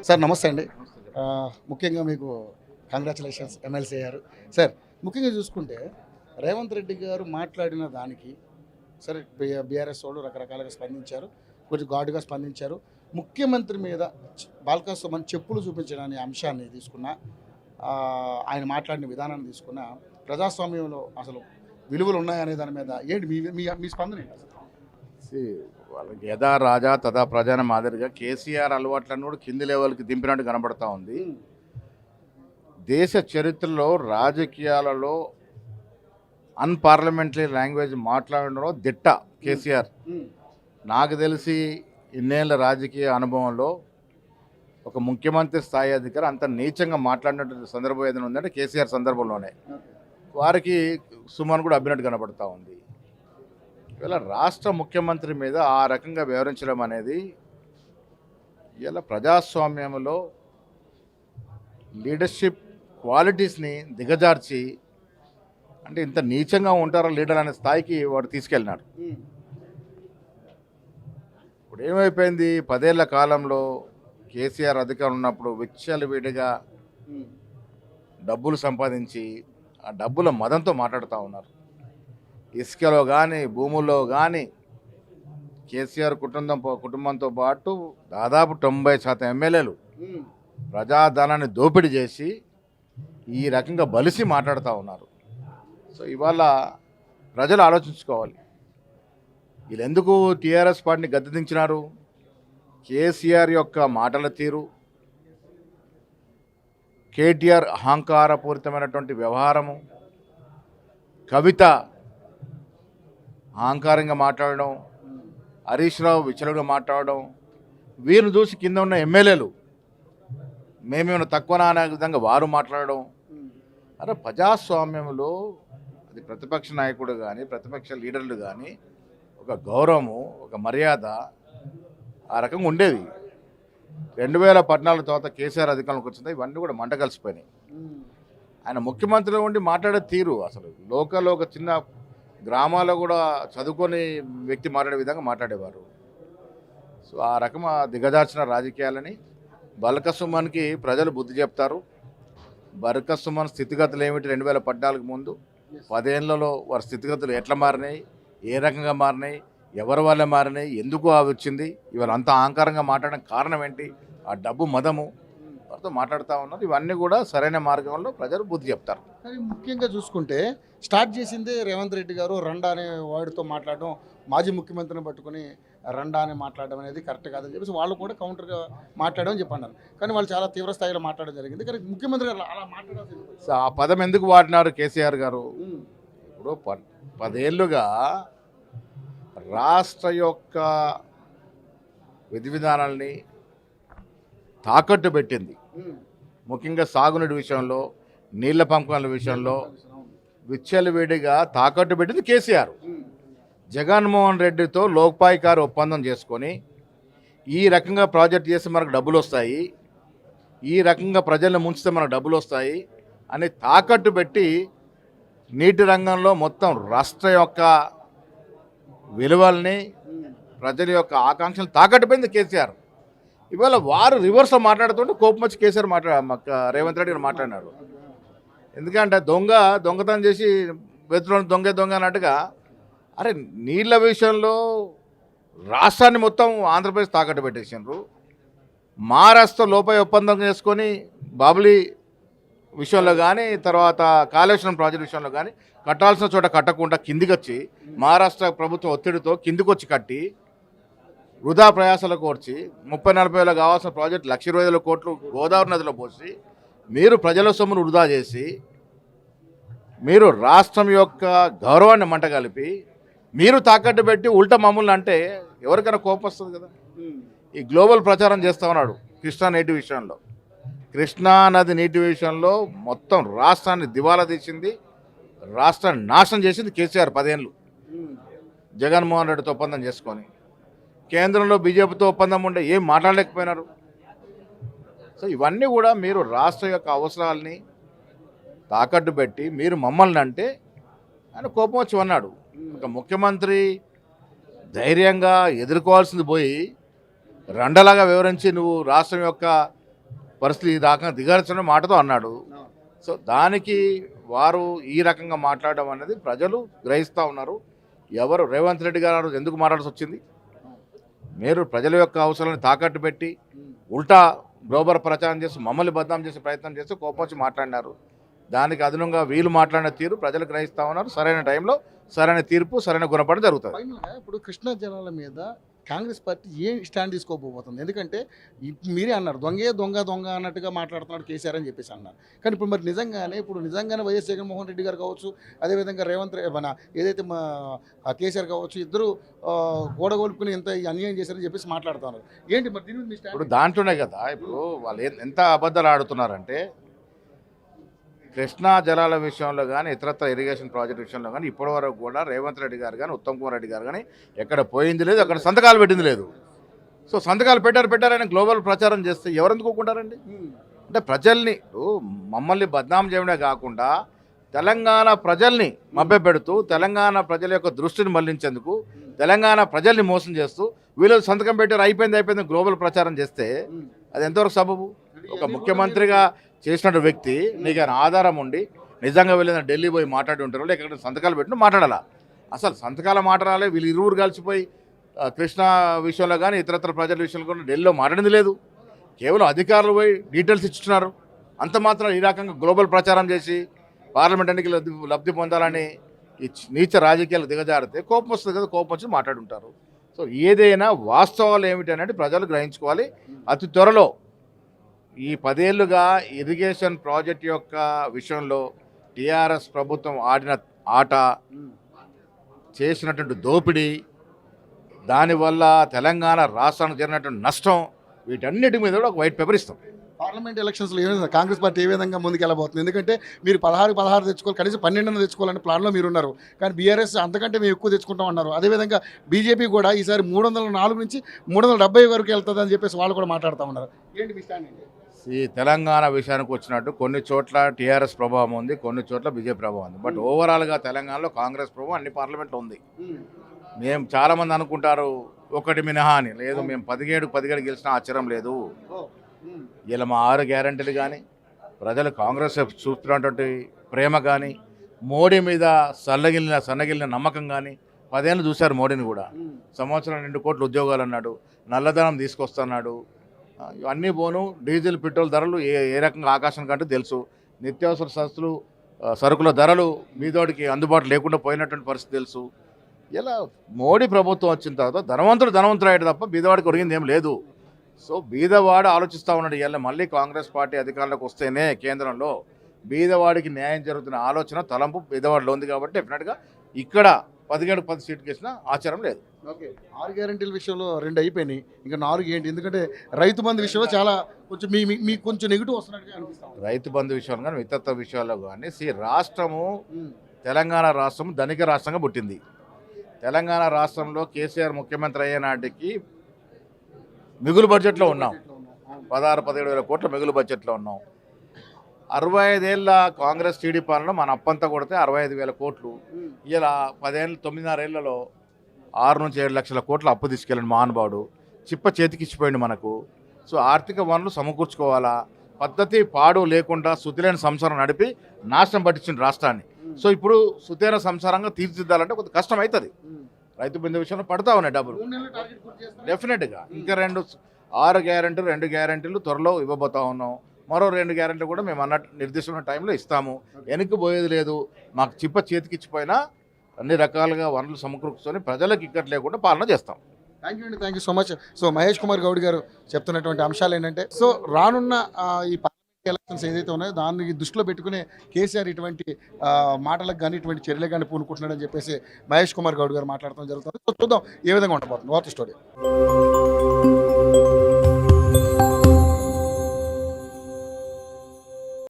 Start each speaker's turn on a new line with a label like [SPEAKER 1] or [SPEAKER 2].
[SPEAKER 1] Sir నమస్తే అండి. ముఖ్యంగా మీకు కంగ్రాచులేషన్స్ ఎమ్మెల్సీ అయ్యారు. సార్ ముఖ్యంగా చూసుకుంటే రేవంత్ రెడ్డి గారు మాట్లాడిన దానికి సరే బీఆర్ఎస్ వాళ్ళు రకరకాలుగా స్పందించారు, కొంచెం ఘాటుగా స్పందించారు. ముఖ్యమంత్రి మీద బాల్కాసు మన చెప్పులు చూపించడానికి అంశాన్ని తీసుకున్న ఆయన మాట్లాడిన విధానాన్ని తీసుకున్న ప్రజాస్వామ్యంలో అసలు విలువలు ఉన్నాయనే దాని మీద ఏంటి మీ స్పందన ఏంటి అసలు?
[SPEAKER 2] వాళ్ళకి యథా రాజా తథా ప్రజాన మాదిరిగా కేసీఆర్ అలవాట్లను కూడా కింది లెవెల్కి దింపినట్టు కనబడతా ఉంది. దేశ చరిత్రలో రాజకీయాలలో అన్పార్లమెంటరీ లాంగ్వేజ్ మాట్లాడడంలో దిట్ట కేసీఆర్. నాకు తెలిసి ఇన్నేళ్ల రాజకీయ అనుభవంలో ఒక ముఖ్యమంత్రి స్థాయి అధికారి అంత నీచంగా మాట్లాడినటువంటి సందర్భం ఏదైనా ఉందంటే కేసీఆర్ సందర్భంలోనే. వారికి సుమన్ కూడా అబ్బినట్టు కనబడతా ఉంది. ఇలా రాష్ట్ర ముఖ్యమంత్రి మీద ఆ రకంగా వ్యవహరించడం అనేది ఇలా ప్రజాస్వామ్యంలో లీడర్షిప్ క్వాలిటీస్ని దిగజార్చి, అంటే ఇంత నీచంగా ఉంటారా లీడర్ అనే స్థాయికి వాడు తీసుకెళ్ళినాడు. ఇప్పుడు ఏమైపోయింది, 10 ఏళ్ల కాలంలో కేసీఆర్ అధికారం ఉన్నప్పుడు విచ్చలవిడిగా డబ్బులు సంపాదించి ఆ డబ్బుల మదంతో మాట్లాడుతూ ఉన్నారు. ఇసుకలో కానీ భూముల్లో కానీ కేసీఆర్ కుటుంబంతో పాటు దాదాపు 90% ఎమ్మెల్యేలు ప్రజాధనాన్ని దోపిడీ చేసి ఈ రకంగా బలిసి మాట్లాడుతూ ఉన్నారు. సో ఇవాళ ప్రజలు ఆలోచించుకోవాలి, వీళ్ళు ఎందుకు టీఆర్ఎస్ పార్టీని గద్దెదించినారు. కేసీఆర్ యొక్క మాటల తీరు, కేటీఆర్ అహంకారపూరితమైనటువంటి వ్యవహారము, కవిత అహంకారంగా మాట్లాడడం, హరీష్ రావు విచలుగా మాట్లాడడం, వీరిని చూసి కింద ఉన్న ఎమ్మెల్యేలు మేమేమైనా తక్కువనా అనే విధంగా వారు మాట్లాడడం. అరే ప్రజాస్వామ్యంలో అది ప్రతిపక్ష నాయకుడు కానీ ప్రతిపక్ష లీడర్లు కానీ ఒక గౌరవము, ఒక మర్యాద ఆ రకంగా ఉండేది. 2014 తర్వాత కేసీఆర్ అధికారంలోకి వచ్చింది, ఇవన్నీ కూడా మంట కలిసిపోయినాయి. ఆయన ముఖ్యమంత్రిలో ఉండి మాట్లాడే తీరు అసలు లోకల్లో ఒక చిన్న గ్రామాల్లో కూడా చదువుకొని వ్యక్తి మాట్లాడే విధంగా మాట్లాడేవారు. సో ఆ రకం దిగజార్చిన రాజకీయాలని బల్క సుమన్కి ప్రజలు బుద్ధి చెప్తారు. బల్క సుమన్ స్థితిగతులు ఏమిటి 2014 ముందు 10 ఏళ్లలో వారి స్థితిగతులు ఎట్లా మారినాయి, ఏ రకంగా మారినాయి, ఎవరి వల్ల మారినాయి, ఎందుకు అవి వచ్చింది, ఇవాళ అంత అహంకారంగా మాట్లాడడం కారణం ఏంటి, ఆ డబ్బు మదము వారితో మాట్లాడుతూ ఉన్నారు. ఇవన్నీ కూడా సరైన మార్గంలో ప్రజలు బుద్ధి చెప్తారు.
[SPEAKER 1] కానీ ముఖ్యంగా చూసుకుంటే స్టార్ట్ చేసిందే రేవంత్ రెడ్డి గారు. రండా అనే వాడితో మాట్లాడడం, మాజీ ముఖ్యమంత్రిని పట్టుకొని రండా అని మాట్లాడడం అనేది కరెక్ట్ కాదని చెప్పేసి వాళ్ళు కూడా కౌంటర్గా మాట్లాడమని చెప్పన్నారు. కానీ వాళ్ళు చాలా తీవ్ర స్థాయిలో మాట్లాడడం జరిగింది. కానీ ముఖ్యమంత్రి గారు అలా మాట్లాడాల్సింది
[SPEAKER 2] ఆ పదం ఎందుకు వాడినారు కేసీఆర్ గారు? ఇప్పుడు 10 ఏళ్ళుగా రాష్ట్ర యొక్క విధి విధానాల్ని తాకట్టు పెట్టింది. ముఖ్యంగా సాగునీటి విషయంలో, నీళ్ల పంపకాల విషయంలో విచ్చలవిడిగా తాకట్టు పెట్టింది కేసీఆర్. జగన్మోహన్ రెడ్డితో లోక్పాయికారు ఒప్పందం చేసుకొని ఈ రకంగా ప్రాజెక్ట్ చేస్తే మనకు డబ్బులు వస్తాయి, ఈ రకంగా ప్రజలను ముంచితే మనకు డబ్బులు వస్తాయి అని తాకట్టు పెట్టి నీటి రంగంలో మొత్తం రాష్ట్ర యొక్క విలువల్ని, ప్రజల యొక్క ఆకాంక్షలు తాకట్టు పోయింది కేసీఆర్. ఇవాళ వారు రివర్స్లో మాట్లాడుతుంటే కోపం వచ్చి కేసీఆర్ రేవంత్ రెడ్డి గారు మాట్లాడినాడు. ఎందుకంటే దొంగతనం చేసి వెతులను దొంగ అన్నట్టుగా, అరే నీళ్ళ విషయంలో రాష్ట్రాన్ని మొత్తం ఆంధ్రప్రదేశ్ తాకట్టు పెట్టేసినారు. మహారాష్ట్ర లోపై ఒప్పందం చేసుకొని బాబ్లీ విషయంలో కానీ, తర్వాత కాళేశ్వరం ప్రాజెక్టు విషయంలో కానీ కట్టాల్సిన చోట కట్టకుండా కిందికి వచ్చి మహారాష్ట్ర ప్రభుత్వం ఒత్తిడితో కిందికి వచ్చి కట్టి వృధా ప్రయాసాలకు కోర్చి 30-40 వేల కావాల్సిన ప్రాజెక్టు 1,20,000 కోట్లు గోదావరి నదిలో పోసి మీరు ప్రజల సొమ్మును వృధా చేసి మీరు రాష్ట్రం యొక్క గౌరవాన్ని మంట కలిపి మీరు తాకట్టు పెట్టి ఉల్టా మమ్మల్ని అంటే ఎవరికైనా కోపం వస్తుంది కదా. ఈ గ్లోబల్ ప్రచారం చేస్తూ ఉన్నాడు కృష్ణా నీటి విషయంలో. కృష్ణా నది నీటి విషయంలో మొత్తం రాష్ట్రాన్ని దివాలా తీసింది, రాష్ట్రాన్ని నాశనం చేసింది కేసీఆర్ 10 ఏళ్ళు జగన్మోహన్ రెడ్డితో ఒప్పందం చేసుకొని. కేంద్రంలో బీజేపీతో ఒప్పందం ఉండే ఏం మాట్లాడలేకపోయినారు. సో ఇవన్నీ కూడా మీరు రాష్ట్ర యొక్క అవసరాలని తాకట్టు పెట్టి మీరు మమ్మల్ని అంటే ఆయన కోపం వచ్చి అన్నాడు. ఒక ముఖ్యమంత్రి ధైర్యంగా ఎదుర్కోవాల్సింది పోయి రండలాగా వివరించి నువ్వు రాష్ట్రం యొక్క పరిస్థితి ఈ రకంగా దిగాల్సిన మాటతో అన్నాడు. సో దానికి వారు ఈ రకంగా మాట్లాడడం అనేది ప్రజలు గ్రహిస్తూ ఉన్నారు. ఎవరు రేవంత్ రెడ్డి గారు ఎందుకు మాట్లాడాల్సి వచ్చింది? మీరు ప్రజల యొక్క అవసరాలను తాకట్టు పెట్టి ఉల్టా గ్లోబల్ ప్రచారం చేసి మమ్మల్ని బద్నాం చేసే ప్రయత్నం చేసి కోపం వచ్చి మాట్లాడినారు. దానికి అదనంగా వీళ్ళు మాట్లాడిన తీరు ప్రజలు గ్రహిస్తూ ఉన్నారు. సరైన టైంలో సరైన తీర్పు, సరైన గుణపడి జరుగుతుంది.
[SPEAKER 1] ఫైనల్గా ఇప్పుడు కృష్ణా జలాల మీద కాంగ్రెస్ పార్టీ ఏ స్టాండ్ తీసుకోబోతుంది? ఎందుకంటే మీరే అన్నారు దొంగే దొంగ దొంగ అన్నట్టుగా మాట్లాడుతున్నాడు కేసీఆర్ అని చెప్పేసి అన్నారు. కానీ ఇప్పుడు మరి నిజంగానే వైఎస్ జగన్మోహన్ రెడ్డి గారు కావచ్చు, అదేవిధంగా మన ఏదైతే మా కేసీఆర్ కావచ్చు, ఇద్దరు గోడగొలుపుకుని ఎంత అన్యాయం చేశారని చెప్పేసి మాట్లాడుతున్నారు. ఏంటి మరి దీని మీద మీ స్టాండ్?
[SPEAKER 2] ఇప్పుడు దాంట్లోనే కదా ఇప్పుడు వాళ్ళు ఎంత అబద్ధాలు ఆడుతున్నారంటే కృష్ణా జలాల విషయంలో కానీ ఇతరత్ర ఇరిగేషన్ ప్రాజెక్ట్ విషయంలో కానీ ఇప్పటివరకు కూడా రేవంత్ రెడ్డి గారు కానీ ఉత్తమ్ కుమార్ రెడ్డి గారు కానీ ఎక్కడ పోయింది లేదు, అక్కడ సంతకాలు పెట్టింది లేదు. సో సంతకాలు పెట్టారని గ్లోబల్ ప్రచారం చేస్తే ఎవరెందుకు ఒప్పుకుంటారండి? అంటే ప్రజల్ని మమ్మల్ని బద్నాం చేయడమే కాకుండా తెలంగాణ ప్రజల్ని మభ్యపెడుతూ తెలంగాణ ప్రజల యొక్క దృష్టిని మళ్లించేందుకు తెలంగాణ ప్రజల్ని మోసం చేస్తూ వీళ్ళు సంతకం పెట్టారు అయిపోయింది గ్లోబల్ ప్రచారం చేస్తే అది ఎంతవరకు సబబు? ఒక ముఖ్యమంత్రిగా చేసిన వ్యక్తి నీకు ఆయన ఆధారం ఉండి నిజంగా వెళ్ళిన ఢిల్లీ పోయి మాట్లాడి ఉంటారు, లేకపోతే సంతకాలు పెట్టిన మాట్లాడాలా? అసలు సంతకాల మాట్లాడాలి. వీళ్ళు ఇరువురు కలిసిపోయి కృష్ణా విషయంలో కానీ ఇతరత్ర ప్రజల విషయంలో కూడా ఢిల్లీలో మాట్లాడింది లేదు. కేవలం అధికారులు పోయి డీటెయిల్స్ ఇస్తున్నారు. అంత మాత్రం ఈ రకంగా గ్లోబల్ ప్రచారం చేసి పార్లమెంట్ ఎన్నికలు లబ్ధి పొందాలని ఈ నీచ రాజకీయాలు దిగజారితే కోపం వస్తుంది కదా, కోపం వచ్చి మాట్లాడుంటారు. సో ఏదైనా వాస్తవాలు ఏమిటి అనేది ప్రజలు గ్రహించుకోవాలి. అతి త్వరలో ఈ 10 ఏళ్లుగా ఇరిగేషన్ ప్రాజెక్ట్ యొక్క విషయంలో టీఆర్ఎస్ ప్రభుత్వం ఆడిన ఆట, చేసినటువంటి దోపిడీ, దానివల్ల తెలంగాణ రాష్ట్రానికి జరిగినటువంటి నష్టం, వీటన్నిటి మీద కూడా ఒక వైట్ పేపర్ ఇస్తాం.
[SPEAKER 1] పార్లమెంట్ ఎలక్షన్స్లో ఏ విధంగా కాంగ్రెస్ పార్టీ ఏ విధంగా ముందుకెళ్ళబోతుంది? ఎందుకంటే మీరు 16 తెచ్చుకోవాలి, కనీసం 12 తెచ్చుకోవాలని ప్లాన్లో మీరు ఉన్నారు. కానీ బీఆర్ఎస్ అంతకంటే మేము ఎక్కువ తెచ్చుకుంటాం అన్నారు. అదేవిధంగా బీజేపీ కూడా ఈసారి 304 నుంచి 370 వరకు వెళ్తుందని చెప్పేసి వాళ్ళు కూడా మాట్లాడుతూ ఉన్నారు. ఏంటి మీ స్టాండ్ ఏంటి?
[SPEAKER 2] ఈ తెలంగాణ విషయానికి వచ్చినట్టు కొన్ని చోట్ల టీఆర్ఎస్ ప్రభావం ఉంది, కొన్ని చోట్ల బీజేపీ ప్రభావం ఉంది. బట్ ఓవరాల్గా తెలంగాణలో కాంగ్రెస్ ప్రభావం అన్ని పార్లమెంట్లో ఉంది. మేము చాలామంది అనుకుంటారు ఒకటి మినహా అని. లేదు, మేము 17 గెలిచినా ఆశ్చర్యం లేదు. ఇలా మా 6 గ్యారంటీలు కానీ ప్రజలు కాంగ్రెస్ చూస్తున్నటువంటి ప్రేమ కానీ మోడీ మీద సన్నగిలిన నమ్మకం కానీ 10 ఏళ్ళు చూశారు మోడీని కూడా. సంవత్సరం 2 కోట్ల ఉద్యోగాలు అన్నాడు, నల్లధనం తీసుకొస్తున్నాడు. అన్నీ పోను డీజిల్ పెట్రోల్ ధరలు ఏ రకంగా ఆకాశం కంటే తెలుసు. నిత్యావసర సరుకుల ధరలు మీదోడికి అందుబాటు లేకుండా పోయినటువంటి పరిస్థితి తెలుసు. ఇలా మోడీ ప్రభుత్వం వచ్చిన తర్వాత ధనవంతుడు అయ్యాడు తప్ప బీదవాడికి ఒరిగింది ఏం లేదు. సో బీదవాడు ఆలోచిస్తూ ఉన్నాడు. ఇలా మళ్ళీ కాంగ్రెస్ పార్టీ అధికారంలోకి వస్తేనే కేంద్రంలో బీదవాడికి న్యాయం జరుగుతున్న ఆలోచన తలంపు బీదవాడిలో ఉంది. కాబట్టి డెఫినెట్గా ఇక్కడ 17 సీట్లు గెలిచినా ఆశ్చర్యం లేదు.
[SPEAKER 1] ఓకే, 6 గ్యారెంటీల విషయంలో 2 అయిపోయినాయి, ఇంకా 4 ఏంటి? ఎందుకంటే రైతు బంధు విషయంలో చాలా కొంచెం మీకు కొంచెం నెగిటివ్ వస్తున్నట్టుగా అనిపిస్తుంది.
[SPEAKER 2] రైతు బంధు విషయంలో కానీ ఇతర విషయాల్లో కానీ రాష్ట్రము తెలంగాణ రాష్ట్రం ధనిక రాష్ట్రంగా పుట్టింది. తెలంగాణ రాష్ట్రంలో కేసీఆర్ ముఖ్యమంత్రి అయ్యే నాటికి మిగులు బడ్జెట్లో ఉన్నాం. 16-17 వేల కోట్ల మిగులు బడ్జెట్లో ఉన్నాం. 65 ఏళ్ళ కాంగ్రెస్ టీడీపీ పాలన మన అప్పంతా కొడితే 65 వేల కోట్లు. ఇలా 9.5 ఏళ్లలో 6 నుంచి 7 లక్షల కోట్ల అప్పు తీసుకెళ్ళండి మహానుభావుడు. చిప్ప చేతికిచ్చిపోయింది మనకు. సో ఆర్థిక వనరులు సమకూర్చుకోవాలా, పద్ధతి పాడు లేకుండా శుతిలేని సంసారం నడిపి నాశనం పట్టించిన రాష్ట్రాన్ని. సో ఇప్పుడు శుతైన సంసారంగా తీర్చిదిద్దాలంటే కొంత కష్టం అవుతుంది. రైతు బంధు విషయంలో పడతా ఉన్నాయి డబ్బులు డెఫినెట్గా. ఇంకా 6 గ్యారెంటీలు 2 గ్యారెంటీలు త్వరలో ఇవ్వబోతా ఉన్నాం. మరో 2 గ్యారెంటీలు కూడా మేము అన్నట్టు నిర్దిష్టమైన టైంలో ఇస్తాము. వెనక్కి పోయేది లేదు. మాకు చిప్ప చేతికిచ్చిపోయినా అన్ని రకాలుగా వనరులు సమకూర్చుకొని ప్రజలకు ఇక్కట్ లేకుండా పాలన చేస్తాం.
[SPEAKER 1] Thank you so much. So Mahesh Kumar Goud గారు చెప్తున్నటువంటి అంశాలు ఏంటంటే, సో రానున్న ఈ పార్లమెంట్ ఎలక్షన్స్ ఏదైతే ఉన్నాయో దాన్ని దృష్టిలో పెట్టుకునే కేసీఆర్ ఇటువంటి మాటలకు కానీ ఇటువంటి చర్యలకు కానీ పూనుకుంటున్నాడని చెప్పేసి మహేష్ కుమార్ గౌడ్ గారు మాట్లాడటం జరుగుతుంది. సో చూద్దాం ఏ విధంగా ఉండబోతుంది వార్త స్టోరీ.